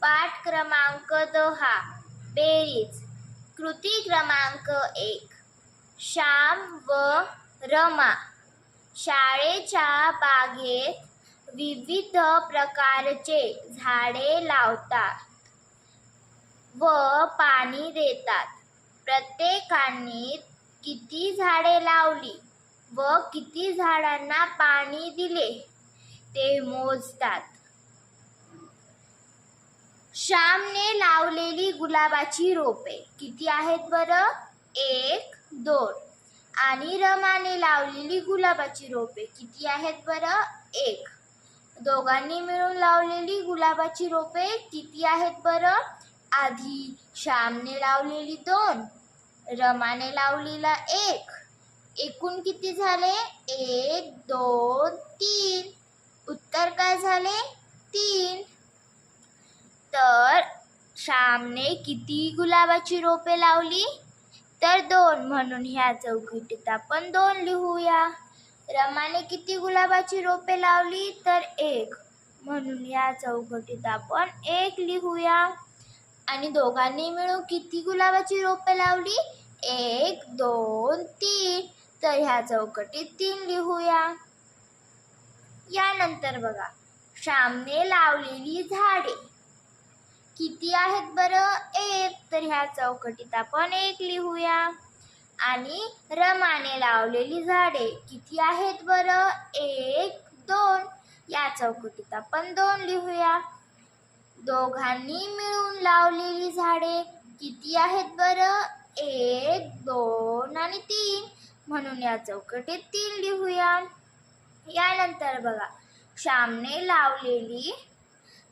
पाठ क्रमांक 10 बेरीज. कृती क्रमांक 1. श्याम व रमा शाळेच्या बागेत विविध प्रकारचे झाडे लावतात व पाणी देतात. प्रत्येकाने किती झाडे लावली व किती झाडांना पाणी दिले ते मोजतात. श्यामने लावलेली गुलाबाची रोपे किती आहेत बरं? 1, 2. आणि रमाने लावलेली गुलाबाची रोपे किती आहेत बरं? 1. दोघांनी मिळून लावलेली गुलाबाची रोपे किती आहेत बरं? आधी श्यामने लावलेली 2, रमाने लावलेला 1. एकूण किती झाले? 1, 2, 3. उत्तर काय झाले? 3. तर श्यामने किती गुलाबाची रोपे लावली? तर 2, म्हणून ह्या चौकटीत आपण 2 लिहूया. रमाने किती गुलाबाची रोपे लावली? तर 1, म्हणून या चौकटीत आपण 1 लिहूया. आणि दोघांनी मिळून किती गुलाबाची रोपे लावली? 1, 2, 3. तर ह्या चौकटीत 3 लिहूया. यानंतर बघा, श्यामने लावलेली झाडे किती आहेत बरं? 1. तर ह्या चौकटीत आपण 1 लिहूया. आणि रमाने लावलेली झाडे किती आहेत बरं? 1, 2. या चौकटीत आपण 2 लिहूया. दोघांनी मिळून लावलेली झाडे किती आहेत बरं? 1, 2 आणि 3. म्हणून या चौकटीत 3 लिहूया. यानंतर बघा, श्यामने लावलेली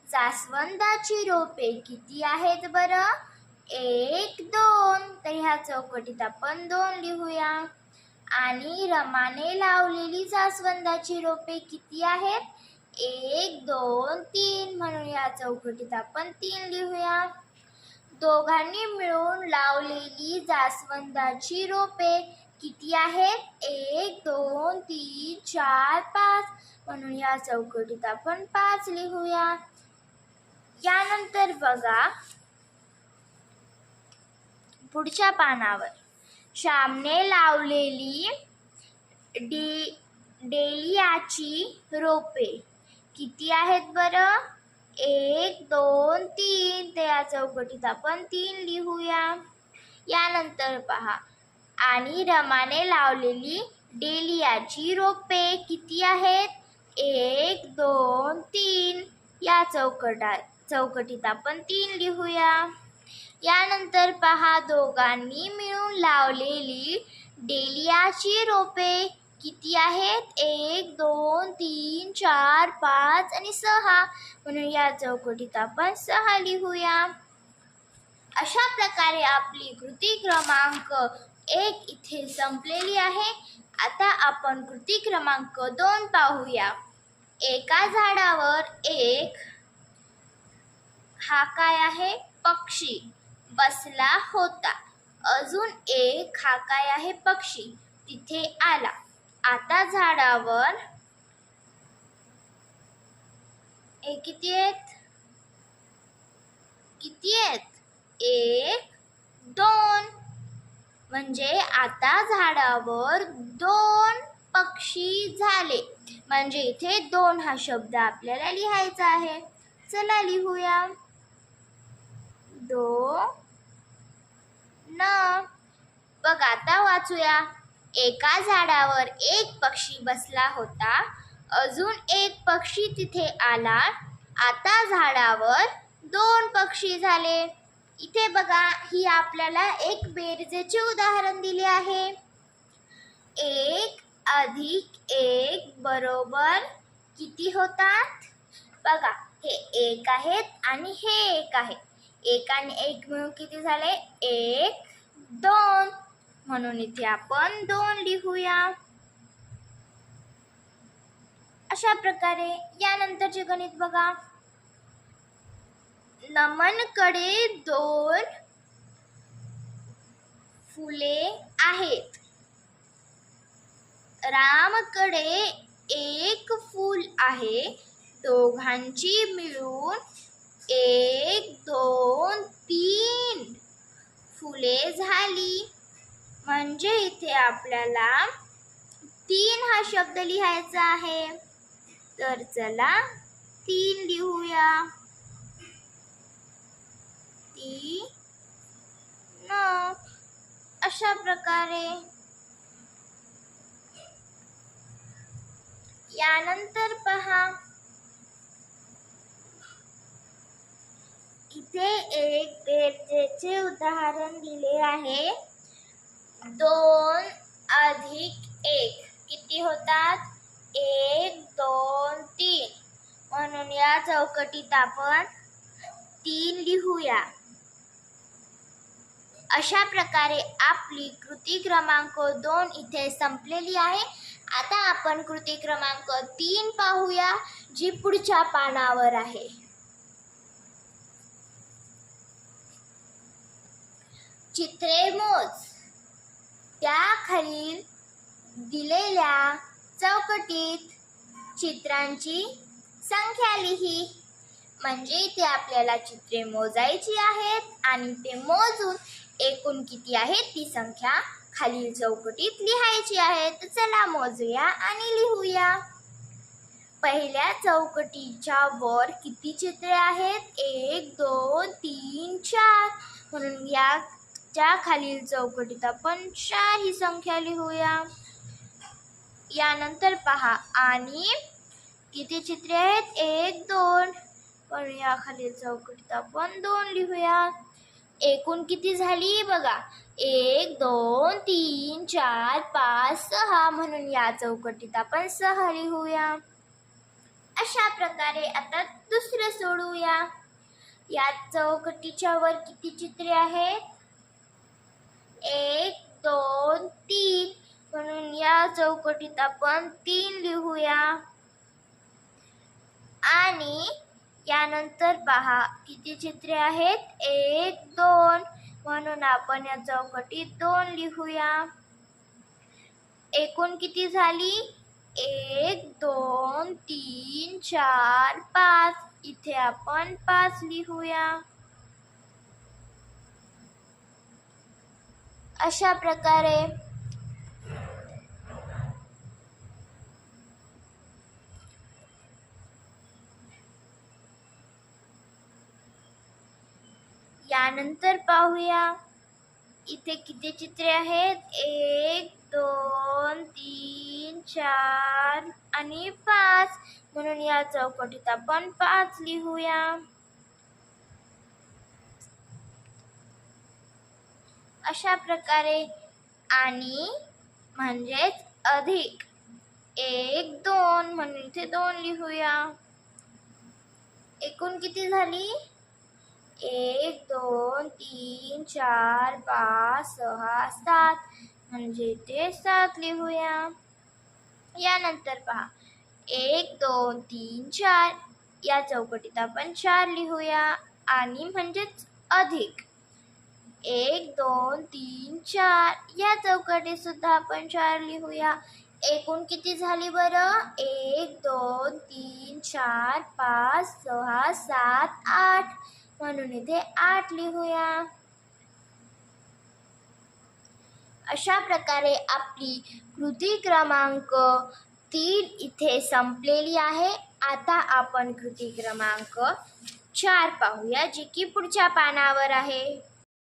जास्वंदाची रोपे किती आहेत बरं? 1, 2. तर ह्या चौकटीत आपण 2 लिहूया. आणि रमाने लावलेली जास्वंदाची रोपे किती आहेत? 1, 2, 3. म्हणून या चौकटीत आपण 3 लिहूया. दोघांनी मिळून लावलेली जास्वंदाची रोपे किती आहेत? 1, 2, 3, 4, 5. म्हणून या चौकटीत आपण 5 लिहूया. यानंतर बघा, पुढच्या पानावर श्यामने लावलेली डेलियाची रोपे किती आहेत बरं? 1, 2, 3. तर या चौकटीत आपण 3 लिहूया. यानंतर पहा, आणि रमाने लावलेली डेलियाची रोपे किती आहेत? 1, 2, 3. या चौकटीत आपण 3 लिहूया. यानंतर पहा, दोघांनी मिळून लावलेली डेलियाची रोपे किती आहेत? 1, 2, 3, 4, 5 आणि 6. म्हणून या चौकटीत आपण 6 लिहूया. अशा प्रकारे आपली कृती क्रमांक 1 इथे संपलेली आहे. आता आपण कृती क्रमांक 2 पाहूया. एका झाडावर एक हा काय आहे? पक्षी बसला होता. अजून एक हा काय आहे? पक्षी तिथे आला. आता झाडावर किती आहेत? 1, 2. म्हणजे आता झाडावर 2 पक्षी झाले. म्हणजे इथे 2 हा शब्द आपल्याला लिहायचा आहे. चला लिहूया. 2 बघ, आता वाचूया. एका झाडावर एक पक्षी बसला होता. अजून एक पक्षी तिथे आला. आता झाडावर 2 पक्षी झाले. इथे बघा, ही आपल्याला एक बेरजेचे उदाहरण दिले आहे. 1 + 1 बरोबर किती होतात? बघा, हे 1 आहेत आणि हे 1 आहे. 1 आणि 1 मिळून किती झाले? 1, 2. म्हणून इथे आपण 2 लिहूया. अशा प्रकारे यानंतरचे गणित बघा. नमनकडे 2 फुले आहेत. रामकडे 1 फूल आहे. दोघांची मिळून 1, म्हणजे इथे आपल्याला 3 हा शब्द लिहायचा आहे. तर चला 3 लिहूया. 3 अशा प्रकारे. यानंतर पहा, इथे एक बेरजेचे उदाहरण दिले आहे. 2 अधिक 1 किती होतात? 1 2 3. म्हणून या चौकटीत आपण 3 लिहूया. अशा प्रकारे आपली कृती क्रमांक 2 इथे संपलेली आहे. आता आपण कृती क्रमांक 3 पाहूया, जी पुढच्या पानावर आहे. चित्रे मोज. त्याखालील दिलेल्या चौकटीत चित्रांची संख्या लिही. म्हणजे इथे आपल्याला चित्रे मोजायची आहेत आणि ते मोजून एकूण किती आहे ती संख्या खालील चौकटीत लिहायची आहे. तर चला मोजूया आणि लिहूया. पहिल्या चौकटीच्या वर किती चित्रे आहेत? 1 2 3 4. म्हणून याच्या खालील चौकटीत आपण 4 ही संख्या लिहूया. यानंतर पहा, आणि किती चित्रे आहेत? 1 2. पण या खालील चौकटीत आपण 2 लिहूया. एकूण किती झाली बघा? 1 2 3 4 5 6. म्हणून या चौकटीत आपण 6 लिहूया. अशा प्रकारे आता दुसरं सोडवूया. या चौकटीच्या वर किती चित्रे आहेत? 1 2 3. म्हणून या चौकटीत आपण 3 लिहूया. आणि यानंतर पहा, किती चित्रे आहेत? 1 2. म्हणून आपण या चौकटीत 2 लिहूया. एकूण किती झाली? 1 2 3 4 5. इथे आपण 5 लिहूया. अशा प्रकारे यानंतर पाहूया, इथे किती चित्रे आहेत? 1 2 3 4 आणि 5. म्हणून या चौकटीत आपण 5 लिहूया. अशा प्रकारे आणि म्हणजेच अधिक 1 2. म्हणून इथे 2 लिहूया. एकूण किती झाली? 1 2 3 4 5 6 7. म्हणजे ते 7 लिहूया. यानंतर पहा, 1 2 3 4. या चौकटीत आपण 4 लिहूया. आणि म्हणजेच अधिक 1 2 3 4. या चौकटीत सुद्धा आपण 4 लिहूया. एकूण किती झाली बरं? 1 2 3 4 5 6 7 8. म्हणून इथे 8 लिहूया. अशा प्रकारे आपली कृती क्रमांक 3 इथे संपलेली आहे. आता आपण कृती क्रमांक 4 पाहूया, जी की पुढच्या पानावर आहे.